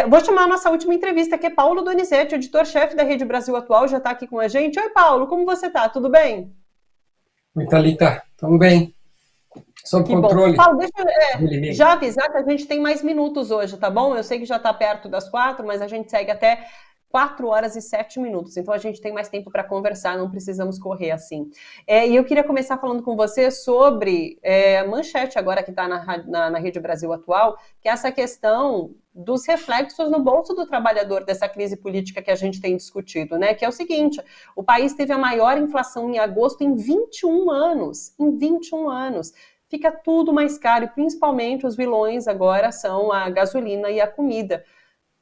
Vou chamar a nossa última entrevista, que é Paulo Donizete, editor-chefe da Rede Brasil Atual, já está aqui com a gente. Oi, Paulo, como você está? Tudo bem? Oi, Thalita, tudo bem? Sob Que bom. controle Paulo, deixa eu do inimigo. já avisar que a gente tem mais minutos hoje, tá bom? Eu sei que já está perto das 4, mas a gente segue até 4 horas e 7 minutos. Então a gente tem mais tempo para conversar, não precisamos correr assim. E eu queria começar falando com você sobre a manchete agora que está na Rede Brasil Atual, que é essa questão dos reflexos no bolso do trabalhador dessa crise política que a gente tem discutido, né? Que é o seguinte: o país teve a maior inflação em agosto em 21 anos. Em 21 anos. Fica tudo mais caro e principalmente os vilões agora são a gasolina e a comida.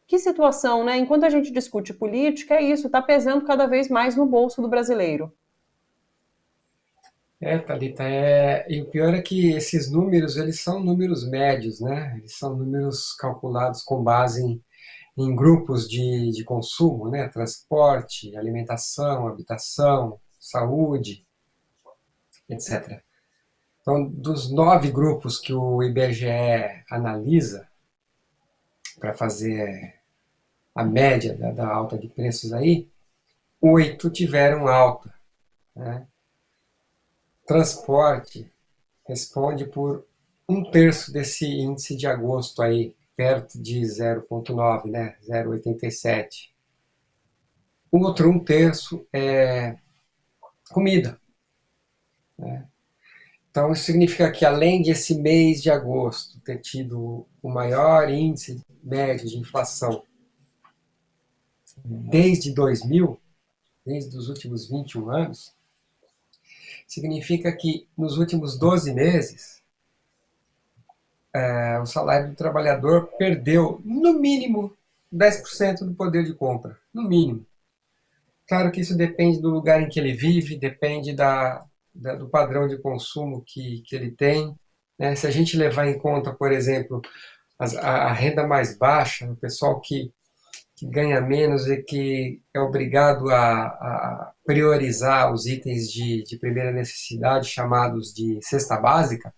Que situação, né? Enquanto a gente discute política, é isso, está pesando cada vez mais no bolso do brasileiro. Thalita, e o pior é que esses números, eles são números médios, né? Eles são números calculados com base em grupos de consumo, né? Transporte, alimentação, habitação, saúde, etc. Então, dos 9 grupos que o IBGE analisa para fazer a média da alta de preços aí, 8 tiveram alta, né? Transporte responde por 1/3 desse índice de agosto aí, perto de 0,9, né? 0,87. O outro 1/3 é comida, né? Então, isso significa que, além de esse mês de agosto ter tido o maior índice médio de inflação desde 2000, desde os últimos 21 anos, significa que nos últimos 12 meses o salário do trabalhador perdeu, no mínimo, 10% do poder de compra. No mínimo. Claro que isso depende do lugar em que ele vive, depende do padrão de consumo que ele tem, né? Se a gente levar em conta, por exemplo, a renda mais baixa, o pessoal que ganha menos e que é obrigado a priorizar os itens de primeira necessidade, chamados de cesta básica,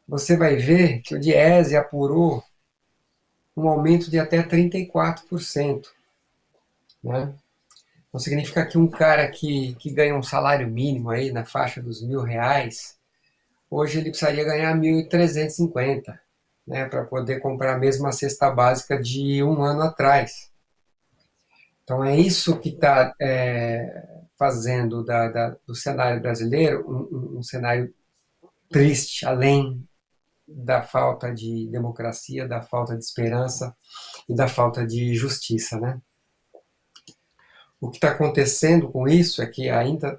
você vai ver que o Diese apurou um aumento de até 34%. Né? Então significa que um cara que ganha um salário mínimo aí na faixa dos R$ 1.000, hoje ele precisaria ganhar 1.350, né, para poder comprar a mesma cesta básica de um ano atrás. Então é isso que está fazendo do cenário brasileiro um cenário triste, além da falta de democracia, da falta de esperança e da falta de justiça, né? O que está acontecendo com isso é que ainda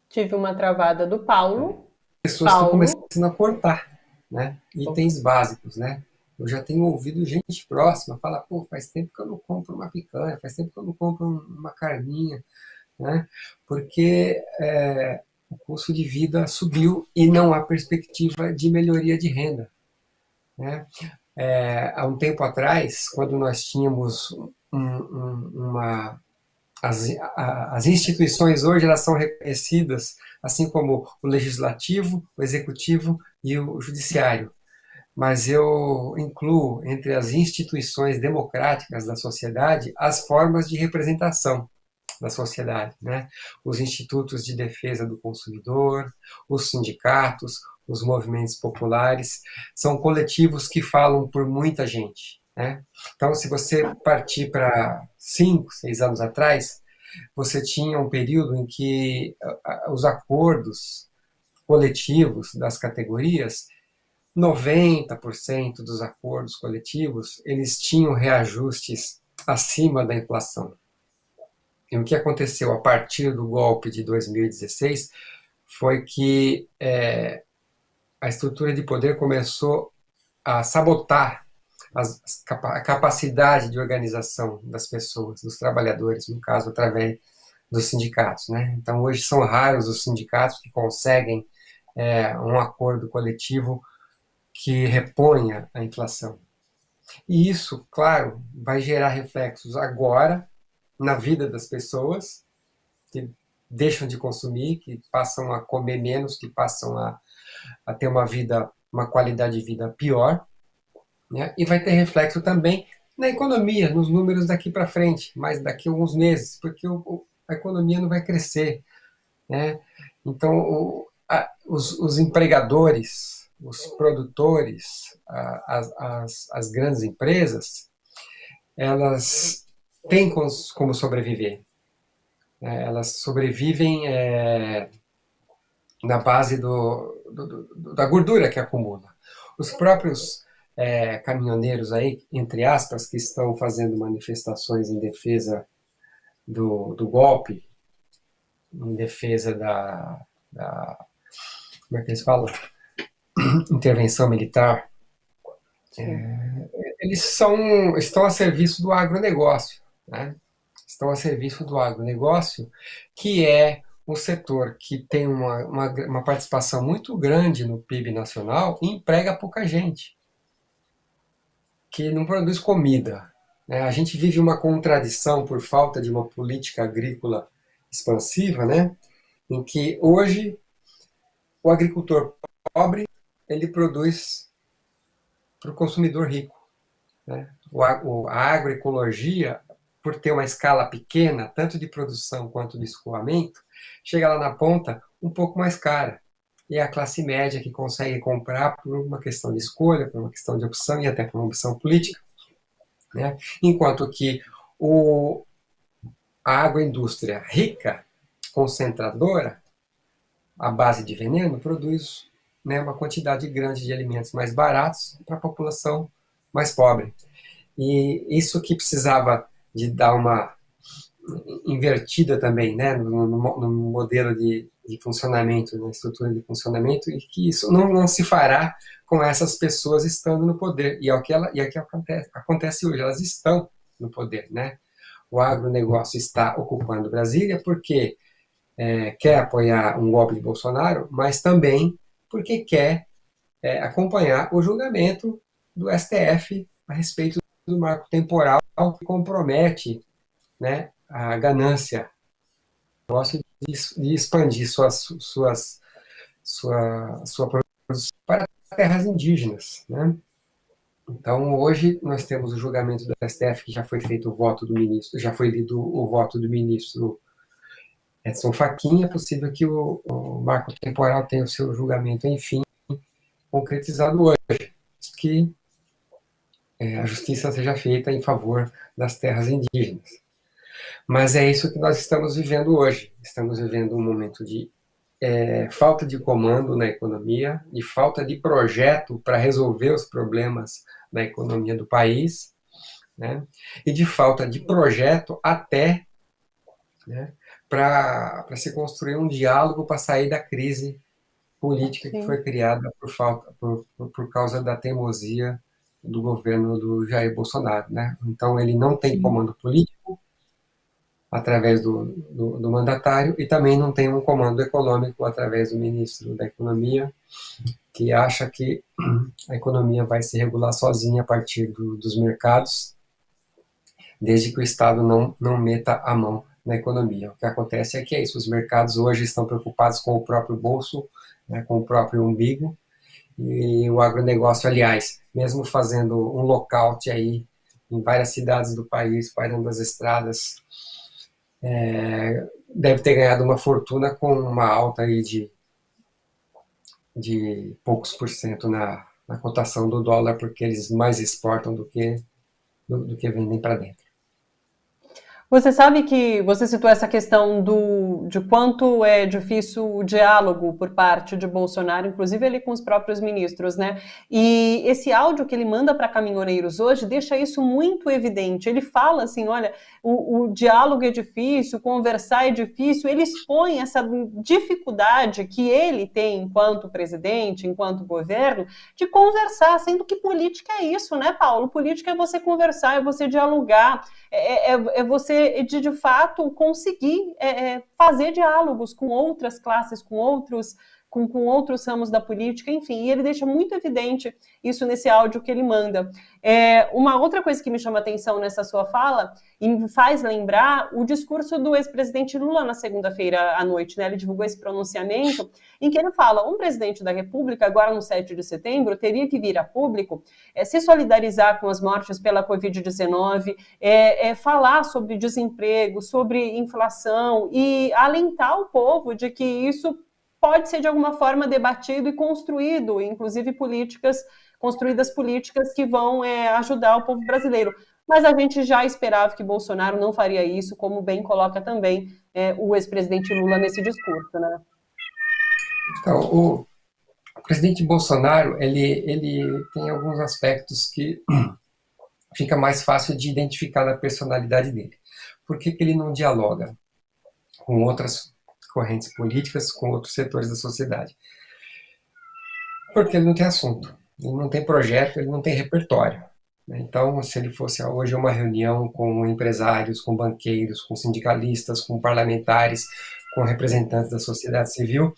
Tive uma travada do Paulo. pessoas estão começando a cortar, né? Itens básicos, né? Eu já tenho ouvido gente próxima falar, pô, faz tempo que eu não compro uma picanha, faz tempo que eu não compro uma carninha, né? Porque o custo de vida subiu e não há perspectiva de melhoria de renda, né? Há um tempo atrás, quando nós tínhamos as instituições hoje elas são reconhecidas, assim como o legislativo, o executivo e o judiciário. Mas eu incluo entre as instituições democráticas da sociedade as formas de representação da sociedade, né? Os institutos de defesa do consumidor, os sindicatos, os movimentos populares, são coletivos que falam por muita gente, né? Então, se você partir para 5, 6 anos atrás, você tinha um período em que os acordos coletivos das categorias, 90% dos acordos coletivos, eles tinham reajustes acima da inflação. E o que aconteceu a partir do golpe de 2016 foi que a estrutura de poder começou a sabotar a capacidade de organização das pessoas, dos trabalhadores, no caso, através dos sindicatos, né? Então, hoje são raros os sindicatos que conseguem um acordo coletivo que reponha a inflação. E isso, claro, vai gerar reflexos agora na vida das pessoas, que deixam de consumir, que passam a comer menos, que passam a a ter uma qualidade de vida pior, né? E vai ter reflexo também na economia, nos números daqui para frente, mas daqui a alguns meses, porque a economia não vai crescer, né? Então, os empregadores, os produtores, as grandes empresas, elas têm como sobreviver, né? Elas sobrevivem na base da gordura que acumula. Os próprios caminhoneiros aí, entre aspas, que estão fazendo manifestações em defesa do golpe, em defesa como é que eles falam? Intervenção militar, eles estão a serviço do agronegócio, né? Estão a serviço do agronegócio, que é um setor que tem uma participação muito grande no PIB nacional e emprega pouca gente, que não produz comida, né? A gente vive uma contradição por falta de uma política agrícola expansiva, né? Em que hoje o agricultor pobre ele produz para o consumidor rico, né? A agroecologia, por ter uma escala pequena, tanto de produção quanto de escoamento, chega lá na ponta um pouco mais cara. E é a classe média que consegue comprar por uma questão de escolha, por uma questão de opção e até por uma opção política, né? Enquanto que a agroindústria rica, concentradora, à base de veneno, produz, né, uma quantidade grande de alimentos mais baratos para a população mais pobre. E isso que precisava de dar uma invertida também, né, no modelo de funcionamento, na estrutura de funcionamento, e que isso não se fará com essas pessoas estando no poder. E é o que acontece hoje, elas estão no poder, né? O agronegócio está ocupando Brasília porque quer apoiar um golpe de Bolsonaro, mas também porque quer acompanhar o julgamento do STF a respeito do marco temporal que compromete, né, a ganância, o negócio de expandir sua produção para terras indígenas, né? Então, hoje nós temos o julgamento do STF, que já foi feito o voto do ministro, já foi lido o voto do ministro Edson Fachin. É possível que o marco temporal tenha o seu julgamento, enfim, concretizado hoje, que a justiça seja feita em favor das terras indígenas. Mas é isso que nós estamos vivendo hoje. Estamos vivendo um momento de falta de comando na economia, de falta de projeto para resolver os problemas da economia do país, né? E de falta de projeto até, né, para se construir um diálogo para sair da crise política que foi criada por causa da teimosia do governo do Jair Bolsonaro, né? Então ele não tem comando político através do mandatário e também não tem um comando econômico através do ministro da Economia, que acha que a economia vai se regular sozinha a partir dos mercados, desde que o Estado não meta a mão na economia. O que acontece é que é isso, os mercados hoje estão preocupados com o próprio bolso, né, com o próprio umbigo, e o agronegócio, aliás, mesmo fazendo um lockout aí em várias cidades do país, parando as estradas, deve ter ganhado uma fortuna com uma alta aí de poucos por cento na cotação do dólar, porque eles mais exportam do que vendem para dentro. Você sabe que você citou essa questão de quanto é difícil o diálogo por parte de Bolsonaro, inclusive ele com os próprios ministros, né? E esse áudio que ele manda para caminhoneiros hoje deixa isso muito evidente. Ele fala assim, olha, o diálogo é difícil, conversar é difícil. Ele expõe essa dificuldade que ele tem enquanto presidente, enquanto governo, de conversar, sendo que política é isso, né, Paulo? Política é você conversar, é você dialogar, é você de fato conseguir fazer diálogos com outras classes, com outros com outros ramos da política, enfim, e ele deixa muito evidente isso nesse áudio que ele manda. Uma outra coisa que me chama a atenção nessa sua fala, e me faz lembrar o discurso do ex-presidente Lula na segunda-feira à noite, né? Ele divulgou esse pronunciamento, em que ele fala, um presidente da República, agora no 7 de setembro, teria que vir a público se solidarizar com as mortes pela Covid-19, falar sobre desemprego, sobre inflação e alentar o povo de que isso pode ser de alguma forma debatido e construído, inclusive construídas políticas que vão ajudar o povo brasileiro. Mas a gente já esperava que Bolsonaro não faria isso, como bem coloca também o ex-presidente Lula nesse discurso, né? Então, o presidente Bolsonaro, ele tem alguns aspectos que fica mais fácil de identificar na personalidade dele. Por que ele não dialoga com outras correntes políticas, com outros setores da sociedade? Porque ele não tem assunto, ele não tem projeto, ele não tem repertório. Então, se ele fosse hoje uma reunião com empresários, com banqueiros, com sindicalistas, com parlamentares, com representantes da sociedade civil,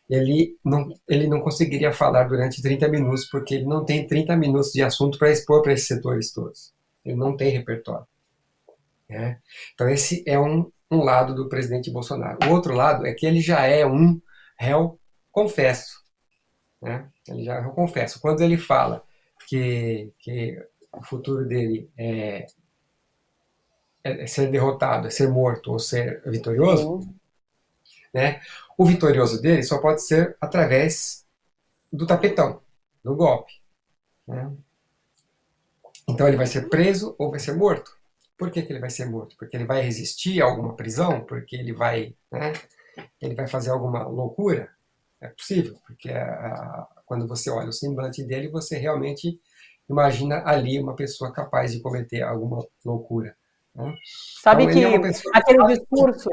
ele não conseguiria falar durante 30 minutos, porque ele não tem 30 minutos de assunto para expor para esses setores todos. Ele não tem repertório. Né? Então, esse é um lado do presidente Bolsonaro. O outro lado é que ele já é um réu confesso. Né? Ele já é um réu confesso. Quando ele fala que o futuro dele é ser derrotado, é ser morto ou ser vitorioso, né? O vitorioso dele só pode ser através do tapetão, do golpe. Né? Então ele vai ser preso ou vai ser morto. Por que ele vai ser morto? Porque ele vai resistir a alguma prisão? Porque ele vai fazer alguma loucura? É possível, porque quando você olha o semblante dele, você realmente imagina ali uma pessoa capaz de cometer alguma loucura. Né? Sabe então, que ele é uma pessoa aquele que discurso...